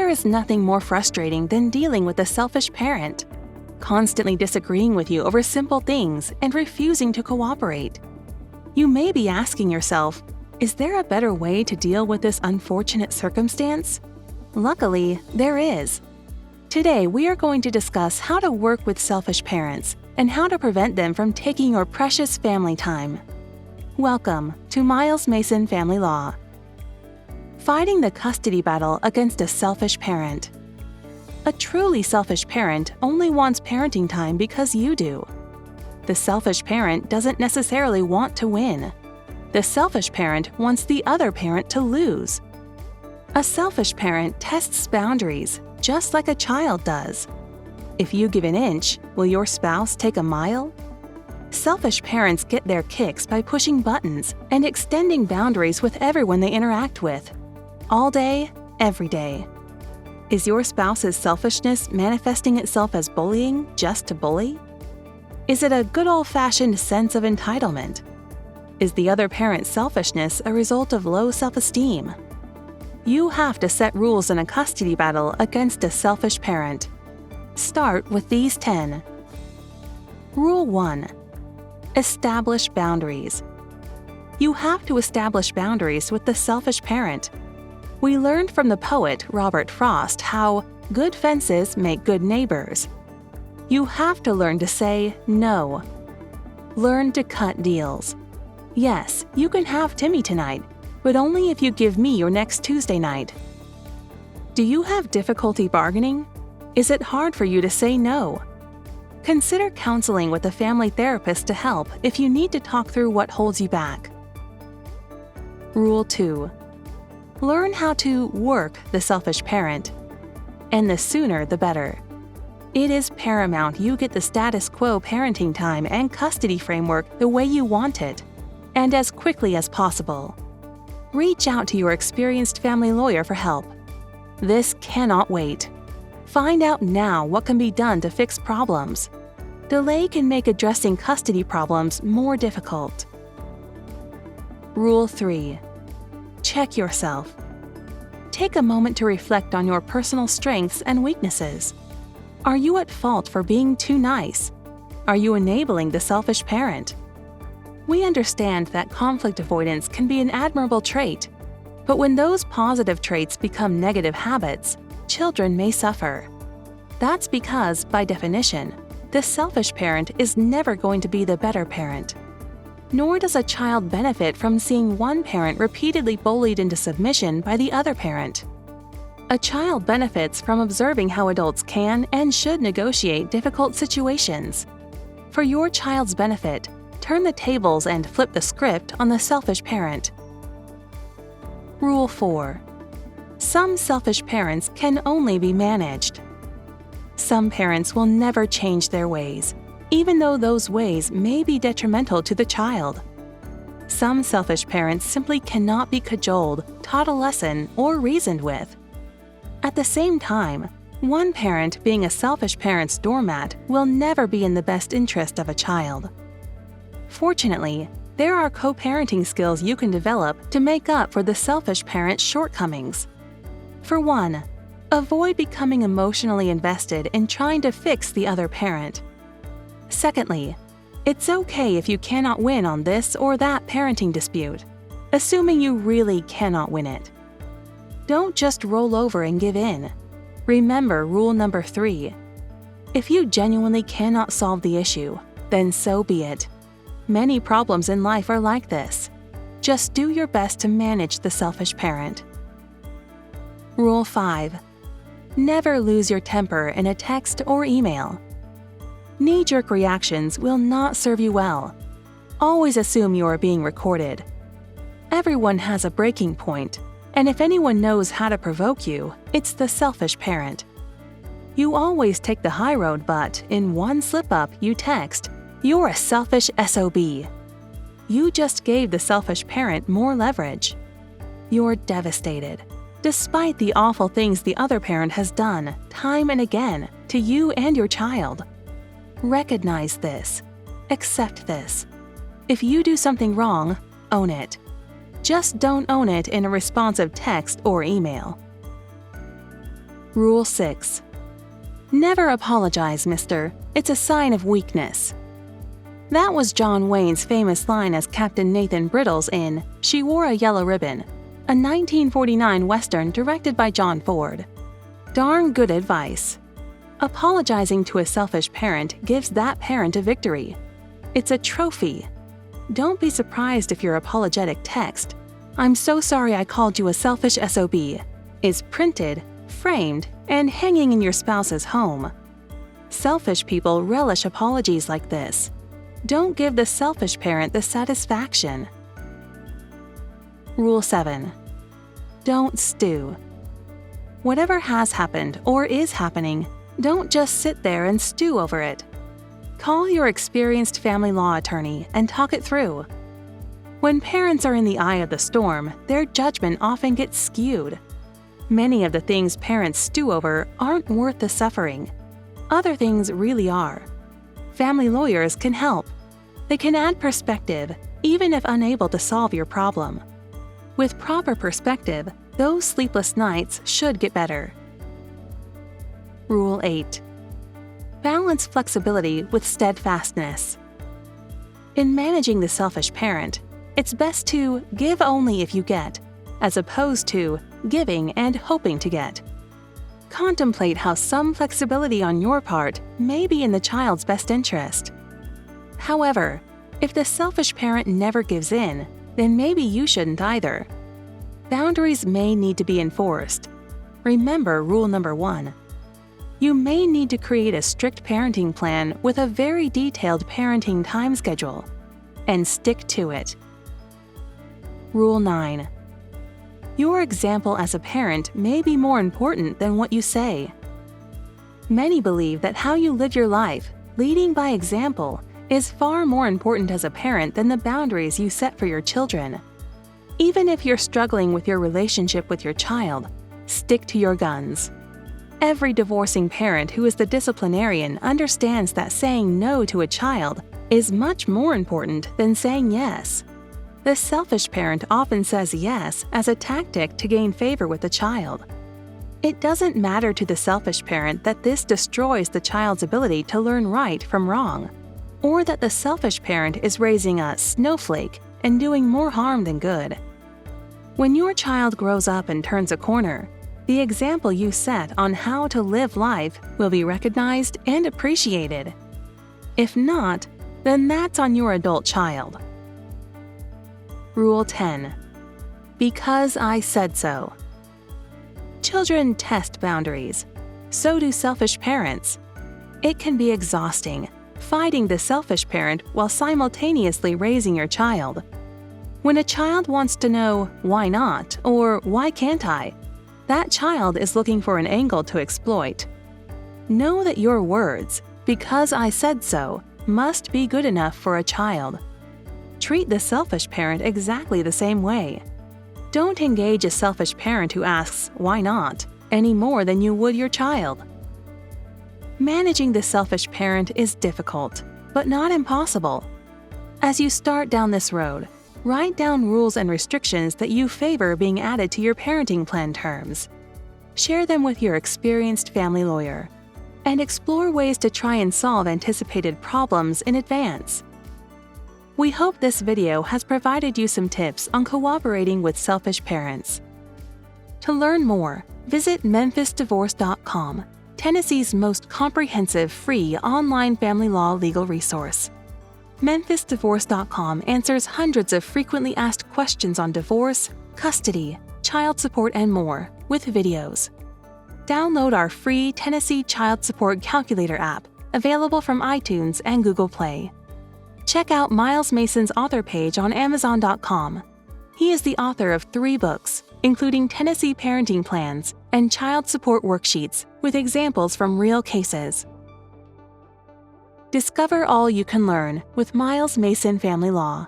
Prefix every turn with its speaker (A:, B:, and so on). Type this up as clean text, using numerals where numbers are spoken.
A: There is nothing more frustrating than dealing with a selfish parent, constantly disagreeing with you over simple things and refusing to cooperate. You may be asking yourself, is there a better way to deal with this unfortunate circumstance? Luckily, there is. Today, we are going to discuss how to work with selfish parents and how to prevent them from taking your precious family time. Welcome to Miles Mason Family Law. Fighting the custody battle against a selfish parent. A truly selfish parent only wants parenting time because you do. The selfish parent doesn't necessarily want to win. The selfish parent wants the other parent to lose. A selfish parent tests boundaries just like a child does. If you give an inch, will your spouse take a mile? Selfish parents get their kicks by pushing buttons and extending boundaries with everyone they interact with. All day, every day. Is your spouse's selfishness manifesting itself as bullying just to bully? Is it a good old-fashioned sense of entitlement? Is the other parent's selfishness a result of low self-esteem? You have to set rules in a custody battle against a selfish parent. Start with these 10. Rule 1. Establish boundaries. You have to establish boundaries with the selfish parent. We learned from the poet Robert Frost how good fences make good neighbors. You have to learn to say no. Learn to cut deals. Yes, you can have Timmy tonight, but only if you give me your next Tuesday night. Do you have difficulty bargaining? Is it hard for you to say no? Consider counseling with a family therapist to help if you need to talk through what holds you back. Rule 2. Learn how to work the selfish parent. And the sooner the better. It is paramount you get the status quo parenting time and custody framework the way you want it, and as quickly as possible. Reach out to your experienced family lawyer for help. This cannot wait. Find out now what can be done to fix problems. Delay can make addressing custody problems more difficult. Rule 3. Check yourself. Take a moment to reflect on your personal strengths and weaknesses. Are you at fault for being too nice? Are you enabling the selfish parent? We understand that conflict avoidance can be an admirable trait, but when those positive traits become negative habits, children may suffer. That's because, by definition, the selfish parent is never going to be the better parent. Nor does a child benefit from seeing one parent repeatedly bullied into submission by the other parent. A child benefits from observing how adults can and should negotiate difficult situations. For your child's benefit, turn the tables and flip the script on the selfish parent. Rule 4. Some selfish parents can only be managed. Some parents will never change their ways, even though those ways may be detrimental to the child. Some selfish parents simply cannot be cajoled, taught a lesson, or reasoned with. At the same time, one parent being a selfish parent's doormat will never be in the best interest of a child. Fortunately, there are co-parenting skills you can develop to make up for the selfish parent's shortcomings. For one, avoid becoming emotionally invested in trying to fix the other parent. Secondly, it's okay if you cannot win on this or that parenting dispute, assuming you really cannot win it. Don't just roll over and give in. Remember rule number 3. If you genuinely cannot solve the issue, then so be it. Many problems in life are like this. Just do your best to manage the selfish parent. Rule 5. Never lose your temper in a text or email. Knee-jerk reactions will not serve you well. Always assume you are being recorded. Everyone has a breaking point, and if anyone knows how to provoke you, it's the selfish parent. You always take the high road, but in one slip-up you text, "You're a selfish SOB." You just gave the selfish parent more leverage. You're devastated, despite the awful things the other parent has done, time and again, to you and your child. Recognize this. Accept this. If you do something wrong, own it. Just don't own it in a responsive text or email. Rule 6. Never apologize, mister. It's a sign of weakness. That was John Wayne's famous line as Captain Nathan Brittles in She Wore a Yellow Ribbon, a 1949 Western directed by John Ford. Darn good advice. Apologizing to a selfish parent gives that parent a victory. It's a trophy. Don't be surprised if your apologetic text, "I'm so sorry I called you a selfish SOB," is printed, framed, and hanging in your spouse's home. Selfish people relish apologies like this. Don't give the selfish parent the satisfaction. Rule 7. Don't stew. Whatever has happened or is happening, don't just sit there and stew over it. Call your experienced family law attorney and talk it through. When parents are in the eye of the storm, their judgment often gets skewed. Many of the things parents stew over aren't worth the suffering. Other things really are. Family lawyers can help. They can add perspective, even if unable to solve your problem. With proper perspective, those sleepless nights should get better. Rule 8. Balance flexibility with steadfastness. In managing the selfish parent, it's best to give only if you get, as opposed to giving and hoping to get. Contemplate how some flexibility on your part may be in the child's best interest. However, if the selfish parent never gives in, then maybe you shouldn't either. Boundaries may need to be enforced. Remember rule number 1. You may need to create a strict parenting plan with a very detailed parenting time schedule, and stick to it. Rule 9. Your example as a parent may be more important than what you say. Many believe that how you live your life, leading by example, is far more important as a parent than the boundaries you set for your children. Even if you're struggling with your relationship with your child, stick to your guns. Every divorcing parent who is the disciplinarian understands that saying no to a child is much more important than saying yes. The selfish parent often says yes as a tactic to gain favor with the child. It doesn't matter to the selfish parent that this destroys the child's ability to learn right from wrong, or that the selfish parent is raising a snowflake and doing more harm than good. When your child grows up and turns a corner, the example you set on how to live life will be recognized and appreciated. If not, then that's on your adult child. Rule 10. Because I said so. Children test boundaries. So do selfish parents. It can be exhausting, fighting the selfish parent while simultaneously raising your child. When a child wants to know, "Why not?" or "Why can't I?" that child is looking for an angle to exploit. Know that your words, "Because I said so," must be good enough for a child. Treat the selfish parent exactly the same way. Don't engage a selfish parent who asks, "Why not?" any more than you would your child. Managing the selfish parent is difficult, but not impossible. As you start down this road, write down rules and restrictions that you favor being added to your parenting plan terms. Share them with your experienced family lawyer, and explore ways to try and solve anticipated problems in advance. We hope this video has provided you some tips on cooperating with selfish parents. To learn more, visit memphisdivorce.com, Tennessee's most comprehensive free online family law legal resource. memphisdivorce.com answers hundreds of frequently asked questions on divorce, custody, child support, and more, with videos. Download our free Tennessee Child Support Calculator app, available from iTunes and Google Play. Check out Miles Mason's author page on Amazon.com. He is the author of 3 books, including Tennessee Parenting Plans and Child Support Worksheets with examples from real cases. Discover all you can learn with Miles Mason Family Law.